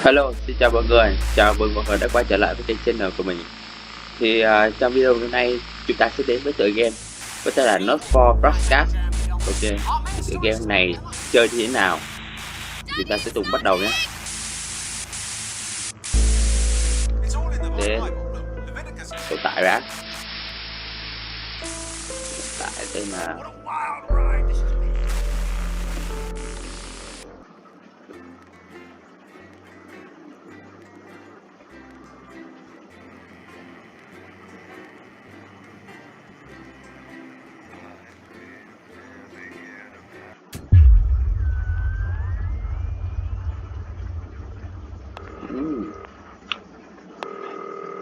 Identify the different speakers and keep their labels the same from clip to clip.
Speaker 1: Hello, xin chào mọi người, chào mừng mọi người đã quay trở lại với kênh channel của mình. Thì trong video hôm nay chúng ta sẽ đến với tựa game có tên là Not for Broadcast. Ok, tựa game này chơi như thế nào? Chúng ta sẽ cùng bắt đầu nhé. Đến tải tải ra. Tải đây mà.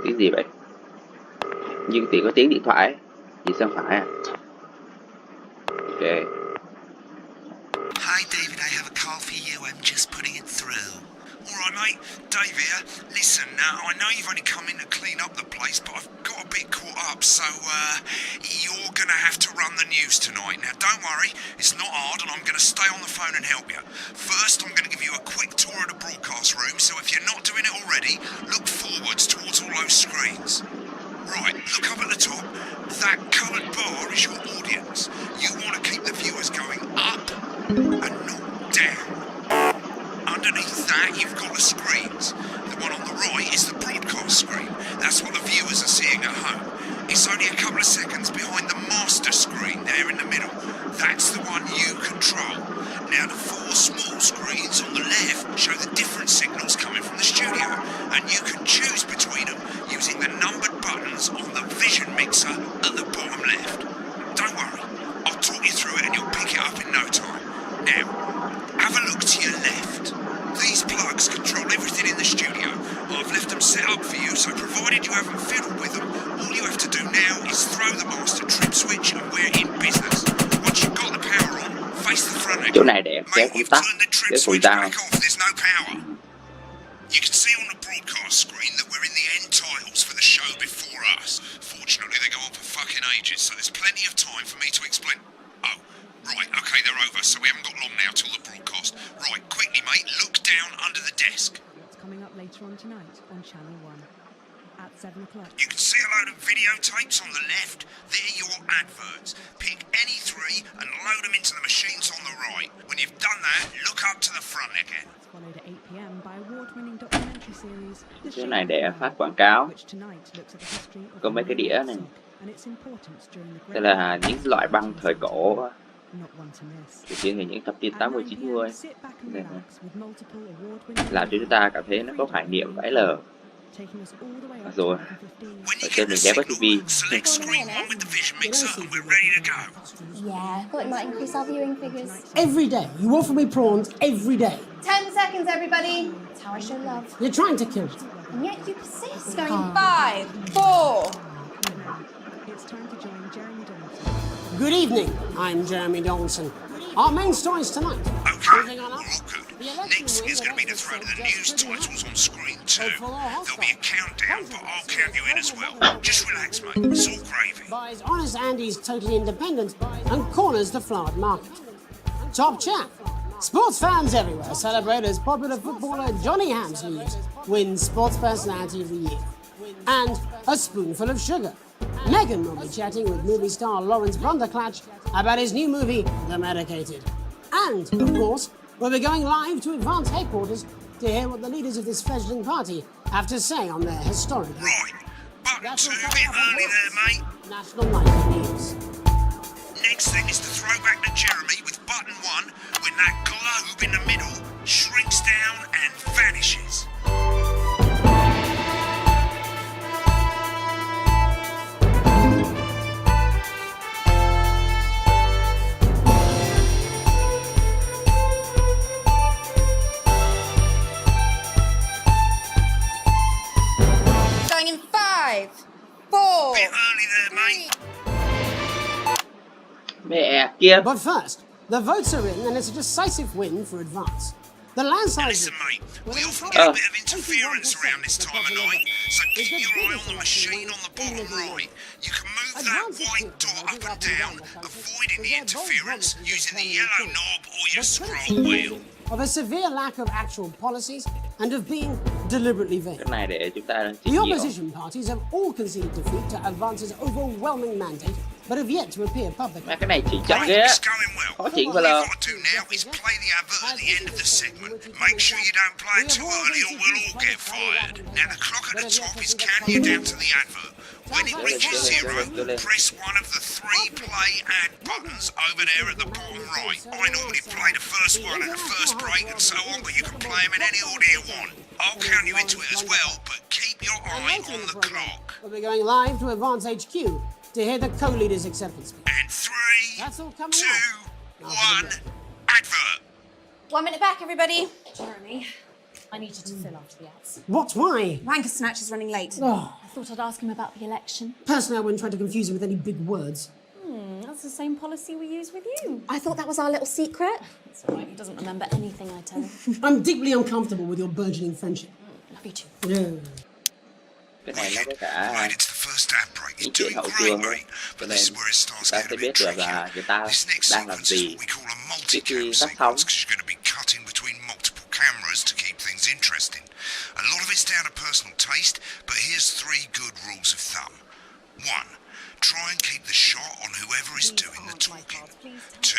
Speaker 1: Tiếng gì vậy? Nhưng thì có tiếng điện thoại. Gì sang phải à? Ok.
Speaker 2: Hi David, I have a call for you. I'm just putting it through. Alright mate, Dave here. Listen, I know you've only come in to clean up the place, but I've got a bit caught up, so you're gonna have to run the news tonight. Now don't worry, it's not hard and I'm gonna stay on the phone and help you. First, I'm gonna give you a quick tour of the broadcast room, so if you're not doing it already, look forwards towards all those screens. Right, look up at the top. That coloured bar is your audience. You want to keep the viewers going up and not down. Underneath that, you've got the screens. The one on the right is the broadcast screen. That's what the viewers are seeing at home. It's only a couple of seconds behind the master screen there in the middle. That's the one you control. Now, the four small screens on the left show the different signals coming from the studio, and you can choose between them using the numbered buttons on the vision mixer at the bottom left. Don't worry, I'll talk you through it and you'll pick it up in no time. Now, have a look to your left. These plugs control everything in the studio. I've left them set up for you, so provided you haven't fiddled with them, all you have to do now is throw the master trip switch and we're in business. Once you've got the power on, face the front again.
Speaker 1: Chỗ này để kéo công tắc, để phủi ra.
Speaker 2: There's no power. You can see on the broadcast screen that we're in the end titles for the show before us. Fortunately, they go on for fucking ages, so there's plenty of time for me to explain. Oh, right, okay, they're over, so we haven't got long now till the broadcast. Right, quickly, mate, look down under the desk.
Speaker 3: What's coming up later on tonight on Channel 1 at 7 o'clock.
Speaker 2: You can see a load of videotapes on the left. They're your adverts. Pick any three and load them into the machines on the right. When you've done that, look up to the front again.
Speaker 3: It's followed at 8 p.m. by award-winning documentary series The
Speaker 1: Chỗ này
Speaker 3: Shape
Speaker 1: để
Speaker 3: of
Speaker 1: phát
Speaker 3: Life,
Speaker 1: quảng cáo.
Speaker 3: which tonight looks at the history of
Speaker 1: Có mấy cái đĩa này.
Speaker 3: and its importance during the
Speaker 1: Đây
Speaker 3: Great
Speaker 1: là những loại băng thời cổ
Speaker 3: Not one to miss.
Speaker 1: được diễn ở những thập niên
Speaker 3: At
Speaker 1: 80
Speaker 3: 9
Speaker 1: 90
Speaker 3: p.m. sit back and
Speaker 1: Đây
Speaker 3: relax
Speaker 1: nè.
Speaker 3: with multiple award-winning
Speaker 1: Làm cho chúng ta cảm thấy nó có hoài niệm vãi lờ.
Speaker 3: taking us all the way up
Speaker 1: Rồi.
Speaker 3: to 2015.
Speaker 2: When you
Speaker 1: Ở
Speaker 2: get
Speaker 1: trên
Speaker 2: the
Speaker 1: mình ghé qua
Speaker 2: signal,
Speaker 1: TV.
Speaker 2: select screen 1 with the vision mixer and we're ready to go.
Speaker 4: Yeah, thought it might increase our viewing figures.
Speaker 5: Every day. You offer me prawns every day.
Speaker 4: 10 seconds, everybody. That's how I show love.
Speaker 5: You're trying to kill it.
Speaker 4: And yet you persist.
Speaker 6: Going 5, 4.
Speaker 3: It's time to join Jeremy Donaldson.
Speaker 5: Good evening. I'm Jeremy Donaldson. Our main stories tonight.
Speaker 2: Okay,
Speaker 5: Moving on
Speaker 2: all
Speaker 5: up.
Speaker 2: good.
Speaker 5: The election
Speaker 2: Next
Speaker 5: win
Speaker 2: is going to be the
Speaker 5: was
Speaker 2: throw to the
Speaker 5: just
Speaker 2: news
Speaker 5: pretty
Speaker 2: titles
Speaker 5: much
Speaker 2: on screen 2.
Speaker 5: hopeful or
Speaker 2: There'll be a
Speaker 5: hostile.
Speaker 2: countdown, but I'll count you in as well. Just relax, mate. It's all gravy.
Speaker 5: Buys honest Andy's totally independent and corners the flowered market. Top chat. Sports fans everywhere celebrate as popular footballer Johnny Hamsleeves wins Sports Personality of the Year. And a spoonful of sugar. Meghan will be chatting with movie star Lawrence Brundtland about his new movie, The Medicated. And, of course, we'll be going live to Advance headquarters to hear what the leaders of this fledgling party have to say on their historic
Speaker 2: Right. Button
Speaker 5: That's
Speaker 2: 2
Speaker 5: what
Speaker 2: a bit
Speaker 5: comes up
Speaker 2: early
Speaker 5: on
Speaker 2: there, mate.
Speaker 5: National Night of News.
Speaker 2: Next thing is to throw back to Jeremy with button 1 when that globe in the middle shrinks down and vanishes.
Speaker 1: Mẹ kia.
Speaker 5: But first, the votes are in and it's a decisive win for Advance. The landslide.
Speaker 2: Listen, mate, we often get a bit of interference around this time of night, so keep your eye on the machine on the bottom right. You can move that white dot up and down, avoiding the interference using the yellow knob or your scroll wheel.
Speaker 5: Of a severe lack of actual policies and of being deliberately vague.
Speaker 1: Cái này để chúng ta chỉ
Speaker 5: The
Speaker 1: nhiều.
Speaker 5: opposition parties have all conceded defeat to Advance's overwhelming mandate, but have yet to appear publicly.
Speaker 1: Mà cái này chỉ chậm
Speaker 2: Right,
Speaker 1: ghê á.
Speaker 2: it's going well.
Speaker 1: Có chuyện
Speaker 2: All
Speaker 1: gọi
Speaker 2: you've
Speaker 1: là
Speaker 2: got to do now is play the advert at the end of the segment. Make sure you don't play it too early or we'll all get fired. Now the clock at the top is counting you down to the advert. When it reaches 0, press one of the 3 play ad buttons over there at the bottom right. I normally play the first one at the first break and so on, but you can play them in any order you want. I'll count you into it as well, but keep your eye on the clock.
Speaker 5: We'll be going live to Advance HQ to hear the co-leader's acceptance speech.
Speaker 2: And 3,
Speaker 5: That's all coming
Speaker 2: 2,
Speaker 5: up.
Speaker 2: 1, advert.
Speaker 4: 1 minute back, everybody.
Speaker 6: Jeremy, I needed to fill after the ads.
Speaker 5: What? Why?
Speaker 6: Wanker Snatch is running late.
Speaker 5: Oh,
Speaker 6: I thought I'd ask him about the election.
Speaker 5: personally, I wouldn't try to confuse him with any big words.
Speaker 6: That's the same policy we use with you.
Speaker 4: I thought that was our little secret.
Speaker 6: It's all right, he doesn't remember anything I tell him.
Speaker 5: I'm deeply uncomfortable with your burgeoning friendship.
Speaker 6: Love you too.
Speaker 5: No.
Speaker 1: cái này nó có
Speaker 2: Right,
Speaker 1: cả
Speaker 2: it's the first ad break. You're
Speaker 1: những chuyện
Speaker 2: doing
Speaker 1: hậu
Speaker 2: great,
Speaker 1: trường luôn.
Speaker 2: mate.
Speaker 1: Cho
Speaker 2: But
Speaker 1: nên
Speaker 2: this is where it starts
Speaker 1: ta
Speaker 2: getting
Speaker 1: sẽ
Speaker 2: a
Speaker 1: biết
Speaker 2: bit
Speaker 1: được
Speaker 2: tricky.
Speaker 1: là người ta
Speaker 2: This next
Speaker 1: đang làm
Speaker 2: sequence is
Speaker 1: gì
Speaker 2: what we call a
Speaker 1: trước khi
Speaker 2: multi-cam
Speaker 1: phát sóng.
Speaker 2: sequence because you're going to be cutting between multiple cameras to keep things interesting. A lot of it's down to personal taste, but here's 3 good rules of thumb. 1. Try and keep the shot on whoever is doing the talking. 2.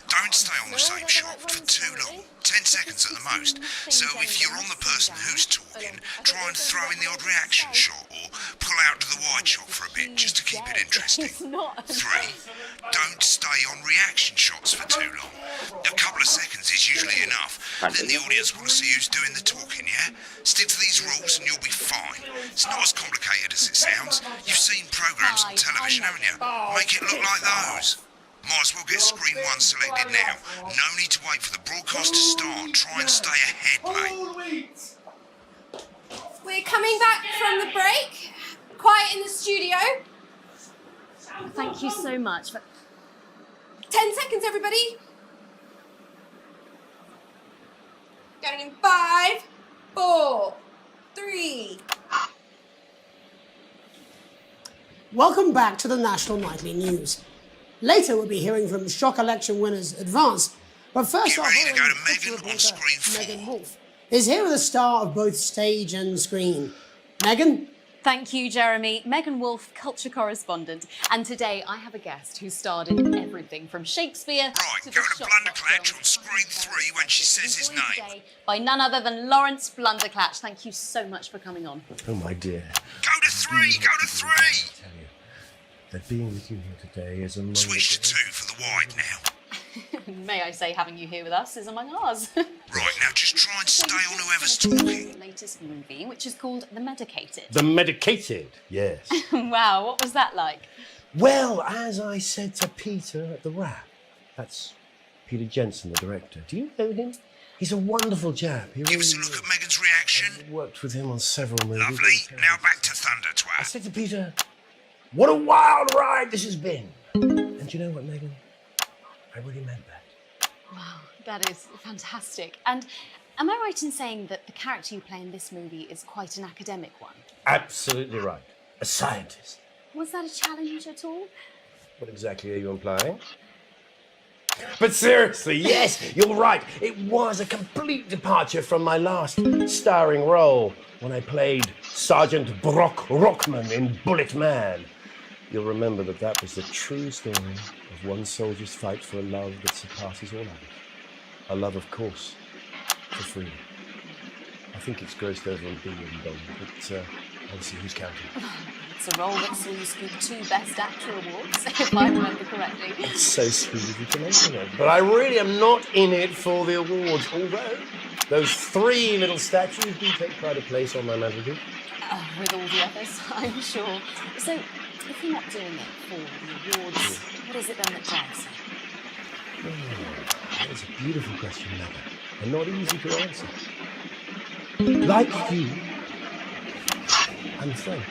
Speaker 2: Don't stay on the same shot for too long, 10 seconds at the most. So if you're on the person who's talking, try and throw in the odd reaction shot or pull out to the wide shot for a bit just to keep it interesting. 3. Don't stay on reaction shots for too long. A couple of seconds is usually enough. Then the audience want to see who's doing the talking, yeah? Stick to these rules and you'll be fine. It's not as complicated as it sounds. You've seen programs on television, haven't you? Make it look like those. Might as well get screen 1 selected now. No need to wait for the broadcast to start. Try and stay ahead, mate.
Speaker 4: We're coming back from the break. Quiet in the studio.
Speaker 6: Thank you so much.
Speaker 4: 10 seconds, everybody. Going in 5, 4, 3.
Speaker 5: Welcome back to the National Nightly News. Later, we'll be hearing from shock election winners Advance. But first
Speaker 2: Get
Speaker 5: off,
Speaker 2: ready to go to
Speaker 5: our
Speaker 2: Megan on
Speaker 5: reporter,
Speaker 2: screen 4.
Speaker 5: Megan Wolf is here with a star of both stage and screen. Megan?
Speaker 7: Thank you, Jeremy. Megan Wolf, culture correspondent. And today I have a guest who starred in everything from Shakespeare
Speaker 2: Right,
Speaker 7: to
Speaker 2: go
Speaker 7: the
Speaker 2: to
Speaker 7: shot
Speaker 2: Blunderclatch
Speaker 7: film.
Speaker 2: on screen 3 when she says his
Speaker 7: Joined
Speaker 2: name.
Speaker 7: today by none other than Lawrence Blunderclatch. Thank you so much for coming on.
Speaker 8: Oh, my dear.
Speaker 2: Go to 3, go to 3.
Speaker 8: I tell you that being with you here today is among
Speaker 2: Switch to
Speaker 8: the
Speaker 2: 2 for the wide now.
Speaker 7: May I say, having you here with us is among ours.
Speaker 2: Right, now just try and stay on whoever's talking.
Speaker 7: The latest movie, which is called The Medicated.
Speaker 8: The medicated, yes.
Speaker 7: Wow, what was that like?
Speaker 8: Well, as I said to Peter at the wrap, that's Peter Jensen, the director. Do you know him? He's a wonderful chap. He
Speaker 2: Give us a
Speaker 8: really
Speaker 2: look
Speaker 8: is.
Speaker 2: at Megan's reaction.
Speaker 8: I've worked with him on several movies.
Speaker 2: Lovely. Now back to Thunder
Speaker 8: I
Speaker 2: Twat.
Speaker 8: said to Peter, what a wild ride this has been. And you know what, Megan? I really meant that.
Speaker 7: Wow, that is fantastic. And am I right in saying that the character you play in this movie is quite an academic one?
Speaker 8: Absolutely right. A scientist.
Speaker 7: Was that a challenge at all?
Speaker 8: What exactly are you implying? But seriously, yes, you're right. It was a complete departure from my last starring role when I played Sergeant Brock Rockman in Bullet Man. You'll remember that was the true story of one soldier's fight for a love that surpasses all others. A love, of course, for freedom. I think it's grossed over $1 billion, but obviously who's counting?
Speaker 7: It's a role that saw you scoop 2 Best Actor awards, if I remember correctly.
Speaker 8: It's so sweet of you to mention it. But I really am not in it for the awards, although those 3 little statues do take pride of place on my mantelpiece.
Speaker 7: With all the others, I'm sure. So, if you're not doing it for the awards, what is it then that drives you?
Speaker 8: That is a beautiful question, Megan, and not easy to answer. Like you, I'm a friend.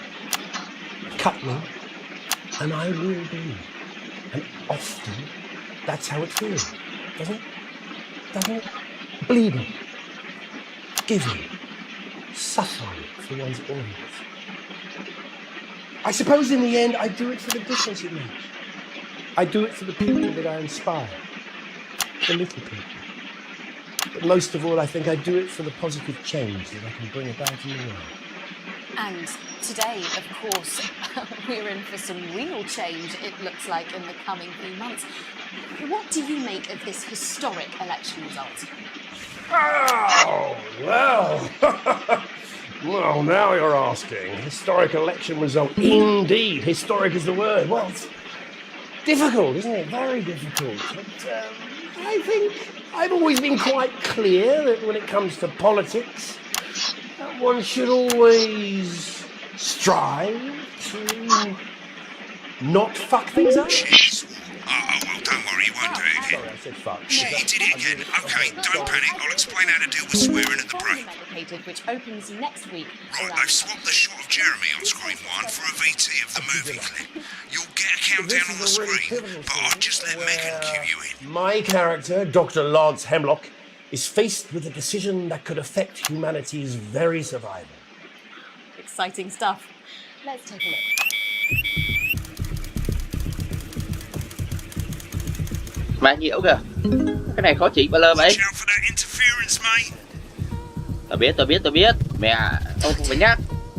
Speaker 8: Cut me, and I will be. And often, that's how it feels, doesn't it? Doesn't it? Bleeding, giving, suffering for one's audience. I suppose in the end, I do it for the difference it makes. I do it for the people that I inspire, the little people. But most of all, I think I do it for the positive change that I can bring about in the world.
Speaker 7: And today, of course, we're in for some real change, it looks like, in the coming few months. What do you make of this historic election result?
Speaker 8: Oh, well. Well, now you're asking. Historic election result. Indeed, historic is the word. Well, it's difficult, isn't it? Very difficult. But I think I've always been quite clear that when it comes to politics, one should always strive to not fuck things up.
Speaker 2: Shit. Oh, well, don't worry, you won't do it again.
Speaker 8: Sorry, I said fuck.
Speaker 2: He did it again. Okay, don't panic. I'll explain how to deal with swearing at the break.
Speaker 7: Medicated, which opens next week.
Speaker 2: Right, they've swapped the shot of Jeremy on screen 1 for a VT of the movie clip. You'll get a countdown on the screen, but I'll just let Megan cue you in.
Speaker 8: My character, Dr. Lance Hemlock, is faced with a decision that could affect humanity's very survival.
Speaker 7: Exciting stuff. Let's take a look.
Speaker 1: Mà nhiễu kìa. Cái này khó chỉnh ba lơ vậy.
Speaker 2: Watch out for that interference, mate.
Speaker 1: Tôi biết. Mẹ, ông không phải nhắc.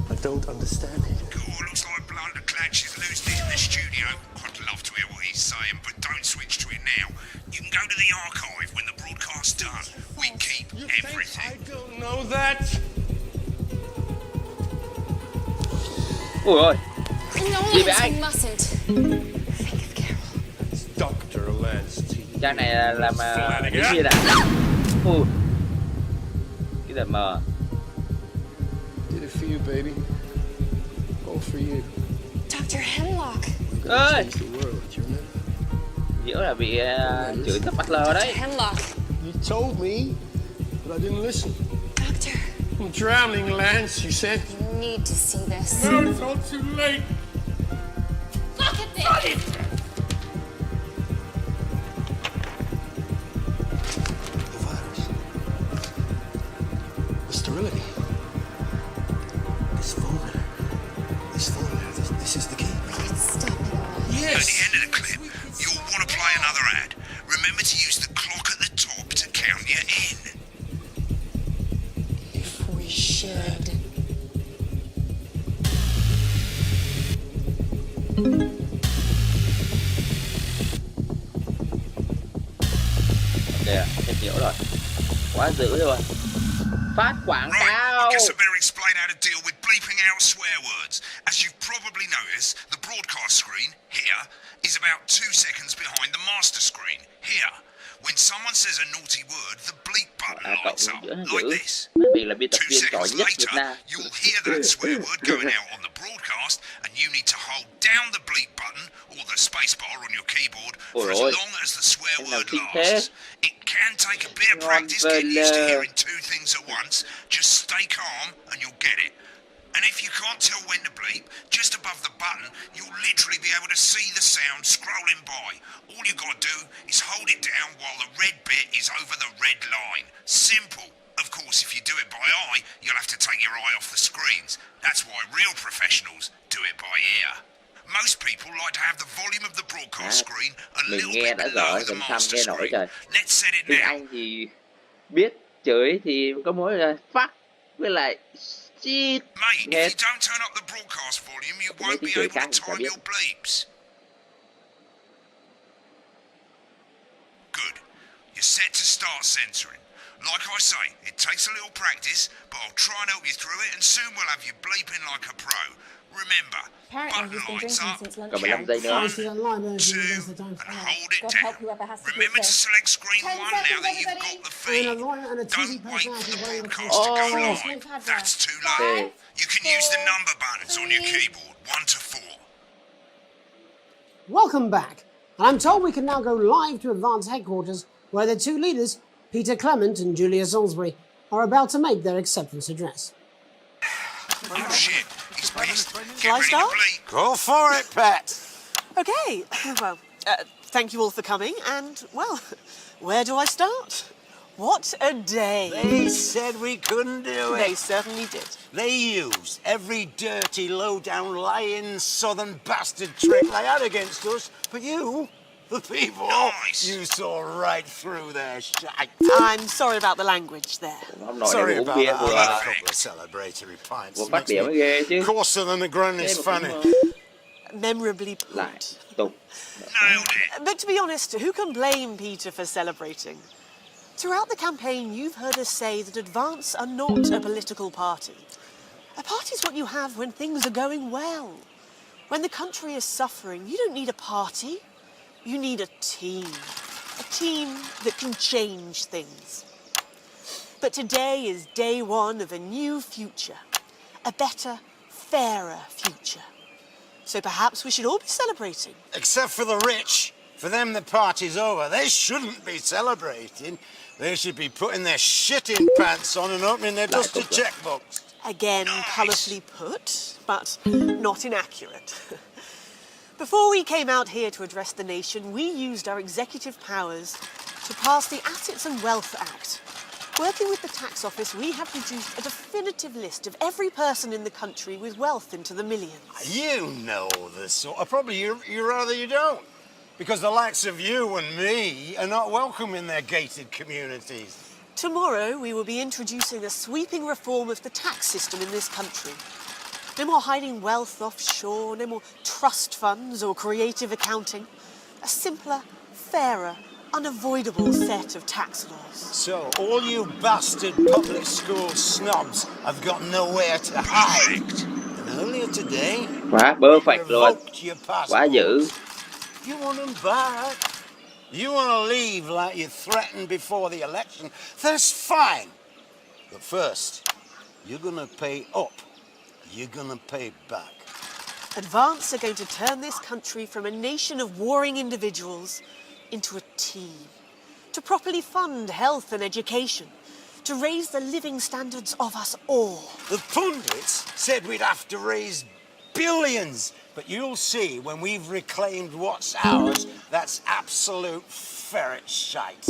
Speaker 8: I don't understand it.
Speaker 2: God, looks like Blunderclatch is losing it in the studio. I'd love to hear what he's saying, but don't switch to it now. You can go to the archive when the broadcast's done. We keep everything.
Speaker 8: I don't know that.
Speaker 1: Ui ôi.
Speaker 4: No,
Speaker 1: Gì vậy anh?
Speaker 4: you mustn't. Think of Carol.
Speaker 8: It's Dr. Lance T.
Speaker 1: Trang này là làm cái gì đã? Ui. Cái gì mờ.
Speaker 8: Did it for you, baby. All for you.
Speaker 4: Dr. Hemlock.
Speaker 1: Ơi.
Speaker 8: Change the world, you know?
Speaker 1: Nhiễu là bị chửi sắp bắt lờ đấy.
Speaker 4: Hemlock.
Speaker 8: You told me, but I didn't listen.
Speaker 4: Doctor,
Speaker 8: I'm drowning, Lance, you said.
Speaker 4: you need to see this.
Speaker 8: No, it's all too late.
Speaker 4: Look at this!
Speaker 8: The virus. The sterility. This formula. This is the key.
Speaker 4: It's stopping us.
Speaker 2: At the end of the clip, you'll want to play another ad. Remember to use the clock at the top to count you in.
Speaker 4: If we should.
Speaker 1: Kìa, em nhiễu rồi. Quá dữ rồi. Phát quảng
Speaker 2: Right,
Speaker 1: cáo.
Speaker 2: I guess I better explain how to deal with bleeping out swear words. As you've probably noticed, the broadcast screen, here, is about 2 seconds behind the master screen, here. When someone says a naughty word, the bleep button lights up, like this.
Speaker 1: Vì là biên tập
Speaker 2: 2
Speaker 1: viên giỏi
Speaker 2: seconds
Speaker 1: nhất Việt
Speaker 2: later,
Speaker 1: Nam.
Speaker 2: you'll hear that swear word going out on the broadcast, and you need to hold down the bleep button or the space bar on your keyboard for as
Speaker 1: Ôi.
Speaker 2: long as the swear
Speaker 1: Cái nào
Speaker 2: word
Speaker 1: thích thế?
Speaker 2: lasts. It can take a bit of
Speaker 1: Ngon
Speaker 2: practice
Speaker 1: về
Speaker 2: getting used to
Speaker 1: lờ.
Speaker 2: hearing 2 things at once. Just stay calm and you'll get it. And if you can't tell when to bleep, just above the button, you'll literally be able to see the sound scrolling by. All you got to do is hold it down while the red bit is over the red line. Simple. Of course, if you do it by eye, you'll have to take your eye off the screens. That's why real professionals do it by ear. Most people like to have the volume of the broadcast screen a
Speaker 1: Mình
Speaker 2: little
Speaker 1: nghe
Speaker 2: bit
Speaker 1: đã
Speaker 2: below
Speaker 1: giỏi,
Speaker 2: the
Speaker 1: mình thăm
Speaker 2: master
Speaker 1: nghe nổi
Speaker 2: screen.
Speaker 1: trời.
Speaker 2: Let's set it
Speaker 1: Tiếng
Speaker 2: now.
Speaker 1: Anh thì biết, chửi thì có mỗi là fuck với lại shit.
Speaker 2: Mate,
Speaker 1: Nghe
Speaker 2: if you don't turn up the broadcast volume, you
Speaker 1: Mấy
Speaker 2: won't
Speaker 1: tiếng
Speaker 2: be
Speaker 1: chửi
Speaker 2: able to
Speaker 1: căng chả
Speaker 2: time
Speaker 1: biết.
Speaker 2: your bleeps. Good. You're set to start censoring. Like I say, it takes a little practice, but I'll try and help you through it, and soon we'll have you bleeping like a pro. Remember,
Speaker 6: Apparently
Speaker 2: button
Speaker 6: he's been
Speaker 2: lights
Speaker 6: drinking
Speaker 2: up,
Speaker 6: since lunch.
Speaker 1: Còn 15 giây nữa.
Speaker 5: Honestly, that line there is
Speaker 2: 2,
Speaker 5: the best of times.
Speaker 2: and hold it
Speaker 6: God
Speaker 2: down.
Speaker 6: help whoever has to do
Speaker 2: Remember
Speaker 6: it
Speaker 2: to
Speaker 6: first.
Speaker 2: select screen
Speaker 4: 10
Speaker 2: 1 now
Speaker 4: seconds,
Speaker 2: that you've
Speaker 4: everybody.
Speaker 2: got the
Speaker 5: And a
Speaker 2: feed.
Speaker 5: lawyer and a TV
Speaker 2: Don't wait for
Speaker 5: personality
Speaker 2: the
Speaker 5: waiting
Speaker 2: broadcast to go
Speaker 1: Oh.
Speaker 2: live. That's too
Speaker 1: Okay.
Speaker 2: late. You can use the number buttons on your keyboard, 1 to 4.
Speaker 5: Welcome back. And I'm told we can now go live to Advance headquarters, where the two leaders, Peter Clement and Julia Salisbury, are about to make their acceptance address.
Speaker 2: Oh shit, he's pissed. Get
Speaker 9: Shall I
Speaker 2: ready to
Speaker 9: start?
Speaker 2: bleep.
Speaker 9: Go for it, Pet. Okay, well,
Speaker 5: Thank you all for coming, and, well, where do I start? What a day.
Speaker 9: They said we couldn't do
Speaker 5: They
Speaker 9: it.
Speaker 5: certainly did.
Speaker 9: They used every dirty, low-down, lying southern bastard trick they had against us. But you, the people, you saw right through their shite.
Speaker 5: I'm sorry about the language there.
Speaker 1: Ông nội
Speaker 9: Sorry
Speaker 1: này uống
Speaker 9: about
Speaker 1: bia
Speaker 9: that.
Speaker 1: vừa
Speaker 9: I had a couple of celebratory pints.
Speaker 1: vừa
Speaker 9: Makes
Speaker 1: phát điểm
Speaker 9: me
Speaker 1: ghê chứ.
Speaker 9: coarser than the granny's
Speaker 1: Thế mà
Speaker 9: fanny.
Speaker 1: cũng,
Speaker 5: Memorably
Speaker 1: lại
Speaker 5: put.
Speaker 1: tục.
Speaker 2: Nailed it.
Speaker 5: But to be honest, who can blame Peter for celebrating? Throughout the campaign, you've heard us say that Advance are not a political party. A party is what you have when things are going well. When the country is suffering, you don't need a party. You need a team. A team that can change things. But today is day one of a new future. A better, fairer future. So perhaps we should all be celebrating.
Speaker 9: Except for the rich. For them, the party's over. They shouldn't be celebrating. They should be putting their shitting pants on and opening their dusty checkbooks.
Speaker 5: Again, colourfully put, but not inaccurate. Before we came out here to address the nation, we used our executive powers to pass the Assets and Wealth Act. Working with the tax office, we have produced a definitive list of every person in the country with wealth into the millions.
Speaker 9: You know the sort. Probably you rather you don't. Because the likes of you and me are not welcome in their gated communities.
Speaker 5: Tomorrow, we will be introducing a sweeping reform of the tax system in this country. No more hiding wealth offshore, no more trust funds or creative accounting. A simpler, fairer, unavoidable set of tax laws.
Speaker 9: So, all you bastard public school snobs have got nowhere to hide. And earlier today,
Speaker 1: Quá perfect luôn.
Speaker 9: revoked your passport.
Speaker 1: Quá dữ.
Speaker 9: You want them back? You want to leave like you threatened before the election? That's fine. But first, you're going to pay up. You're going to pay back.
Speaker 5: Advance are going to turn this country from a nation of warring individuals into a team. To properly fund health and education. To raise the living standards of us all.
Speaker 9: The pundits said we'd have to raise billions. But you'll see when we've reclaimed what's ours, that's absolute ferret shite.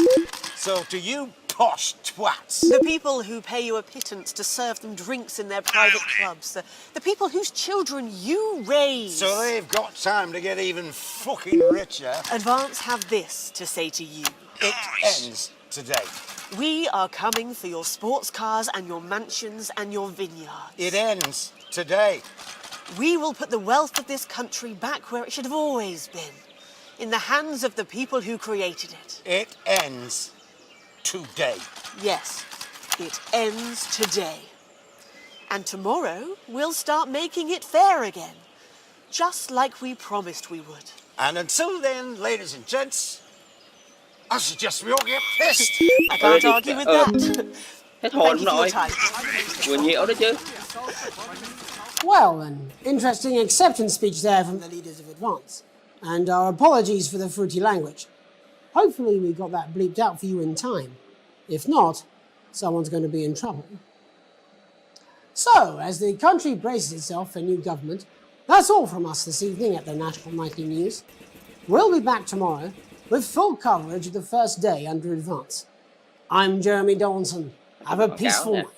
Speaker 9: So to you posh twats,
Speaker 5: The people who pay you a pittance to serve them drinks in their private clubs. The people whose children you raise.
Speaker 9: so they've got time to get even fucking richer.
Speaker 5: Advance have this to say to you.
Speaker 9: It ends today.
Speaker 5: We are coming for your sports cars and your mansions and your vineyards.
Speaker 9: It ends today.
Speaker 5: We will put the wealth of this country back where it should have always been. In the hands of the people who created it.
Speaker 9: It ends today.
Speaker 5: Yes, it ends today. And tomorrow, we'll start making it fair again. Just like we promised we would.
Speaker 9: And until then, ladies and gents, I suggest we all get pissed.
Speaker 5: I can't argue with that.
Speaker 1: Hết hồn
Speaker 5: Thank you for your
Speaker 1: nội.
Speaker 5: time.
Speaker 1: Vừa nhiễu đó chứ.
Speaker 5: Well, an interesting acceptance speech there from the leaders of Advance. And our apologies for the fruity language. Hopefully we got that bleeped out for you in time. If not, someone's going to be in trouble. So, as the country braces itself for new government, that's all from us this evening at the National Nightly News. We'll be back tomorrow with full coverage of the first day under Advance. I'm Jeremy Donaldson. Have a peaceful
Speaker 1: yeah.
Speaker 2: Right,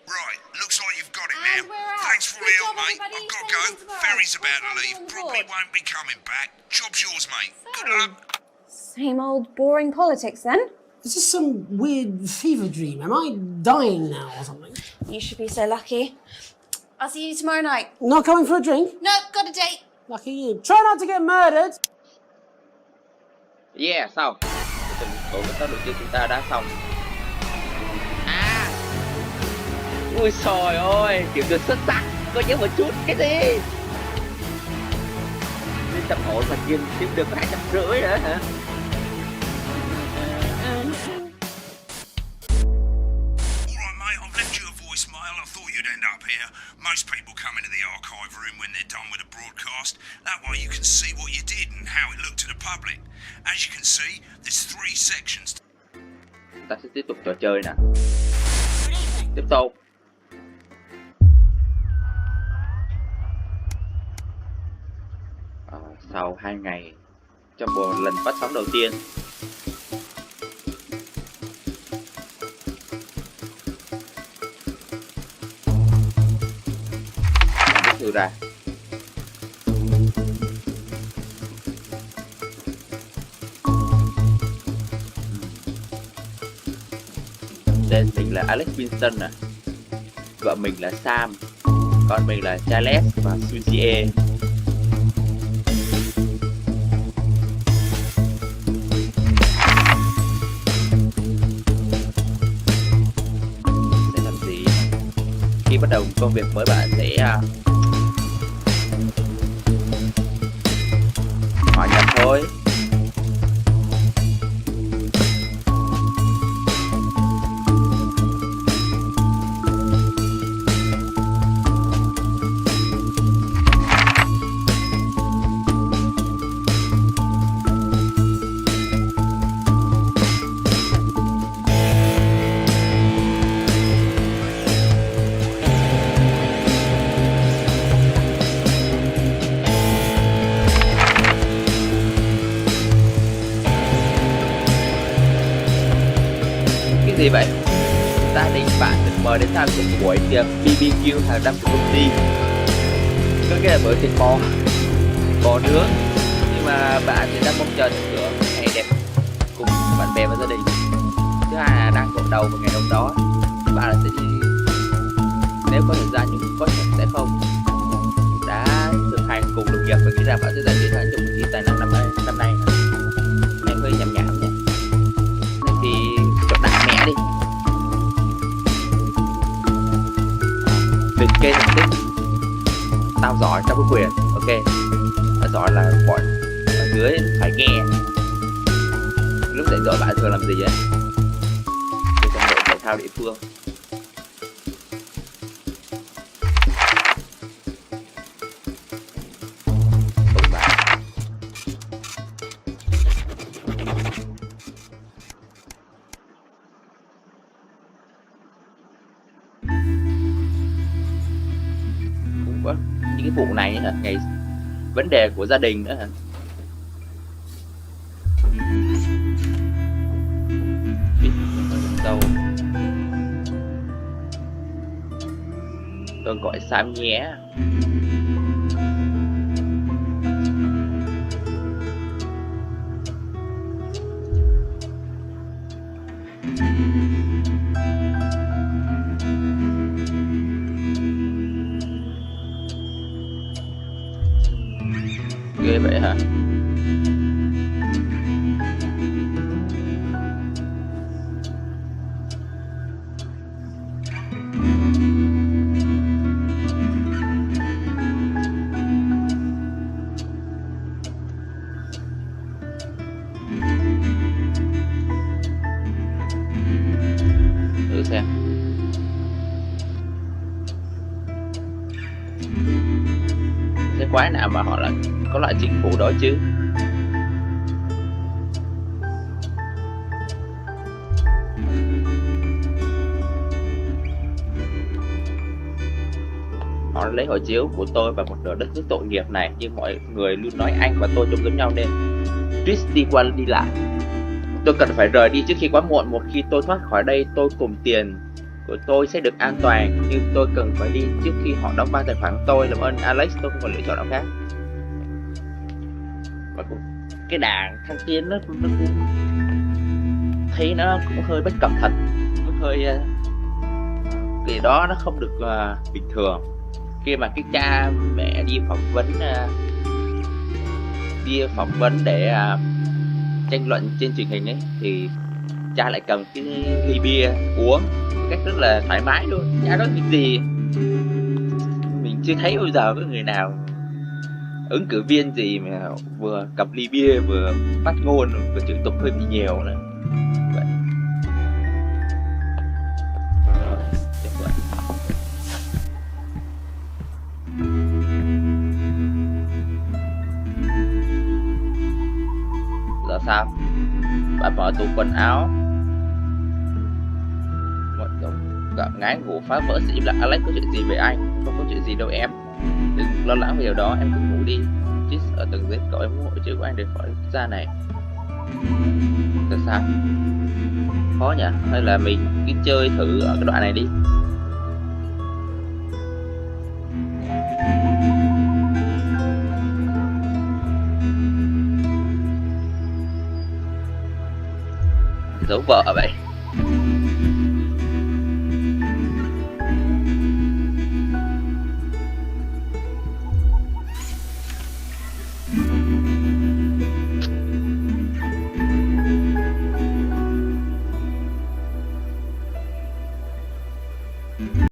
Speaker 5: night.
Speaker 2: looks like you've got it
Speaker 4: And
Speaker 2: now.
Speaker 4: we're out.
Speaker 2: Thanks for all
Speaker 4: Good
Speaker 2: the help,
Speaker 4: job,
Speaker 2: mate.
Speaker 4: everybody.
Speaker 2: I've got to
Speaker 4: See you
Speaker 2: go.
Speaker 4: tomorrow.
Speaker 2: Ferry's about to
Speaker 4: Welcome
Speaker 2: leave.
Speaker 4: on
Speaker 2: Probably
Speaker 4: board.
Speaker 2: won't be coming back. Job's yours, mate. Good luck.
Speaker 4: Same old boring politics then.
Speaker 5: Is this some weird fever dream? Am I dying now or something?
Speaker 4: You should be so lucky. I'll see you tomorrow night.
Speaker 5: Not coming for a drink?
Speaker 4: No, got a date.
Speaker 5: Lucky you. Try not to get murdered.
Speaker 1: Yeah, xong. Của các đội chúng ta đã xong. À. Ui trời ơi, kiểm được xuất sắc. Có nhớ một chút cái gì? Lên tập ổn mà kiếm được 250 nữa hả?
Speaker 2: Alright, mate, I've left you a voicemail. I thought you'd end up here. Most people come into the archive room when they're done with a broadcast. That way you can see what you did and how it looked to the public. As you can see, there's 3 sections.
Speaker 1: Ta sẽ tiếp tục trò chơi nè. Tiếp tục. Sau 2 ngày trong một lần phát sóng đầu tiên. Thử ra tên mình là Alex Winston à, vợ mình là Sam, con mình là Charles và Suzie. Sẽ làm gì khi bắt đầu công việc mới? Bạn sẽ hòa nhập thôi. Gì vậy? Gia đình bạn được mời đến tham dự buổi tiệc BBQ hàng năm của công ty. Có nghĩa là bữa thịt bò nướng, nhưng mà bạn thì đang mong chờ một bữa ngày đẹp cùng bạn bè và gia đình. Thứ hai là đang gội đầu vào ngày hôm đó. Bạn sẽ nếu có thời gian nhưng có thể sẽ không đã thực hành cùng đồng nghiệp và nghĩ rằng bạn sẽ giành chiến thắng trong cuộc thi tài năng năm nay. Này hơi nhảm nhảm nhỉ. Thì chọn đại mẹ đi. Liệt kê thành tích. Tao giỏi trong cái quyền. Ok. Tao giỏi là bọn ở dưới phải nghe. Lúc dạy dỗ bạn thường làm gì vậy? Đi trong đội thể thao địa phương. Những cái vụ này hả? Ngày vấn đề của gia đình nữa hả? Đâu tôi gọi Sam nhé. Ghê vậy hả? Thử xem. Cái quái nào mà họ lại có loại chính phủ đó chứ? Họ lấy hộ chiếu của tôi và một nửa đất nước tội nghiệp này, nhưng mọi người luôn nói anh và tôi trông giống nhau nên Twist đi qua đi lại. Tôi cần phải rời đi trước khi quá muộn. Một khi tôi thoát khỏi đây, tôi cùng tiền của tôi sẽ được an toàn, nhưng tôi cần phải đi trước khi họ đóng băng tài khoản tôi. Làm ơn Alex, tôi không còn lựa chọn nào khác. Và cũng cái đảng thăng tiến nó cũng thấy nó cũng hơi bất cập thật, nó hơi cái đó nó không được bình thường. Khi mà cái cha mẹ đi phỏng vấn để tranh luận trên truyền hình ấy, thì cha lại cầm cái ly bia uống cách rất là thoải mái luôn. Cha nói việc gì mình chưa thấy bao giờ có người nào, ứng cử viên gì mà vừa cầm ly bia vừa phát ngôn vừa chửi tục hơi bị nhiều nữa. Vậy. Giờ sao? Bạn mở tủ quần áo, gặp ngái ngủ phá vỡ sự im lặng. Alex, có chuyện gì với anh? Không có chuyện gì đâu em, đừng lo lắng về điều đó, em cứ ngủ đi. Chris ở từng giết cậu em hộ chữ của anh để khỏi quốc gia này. Tại sao? Khó nhỉ? Hay là mình cứ chơi thử ở cái đoạn này đi. Giấu vợ vậy.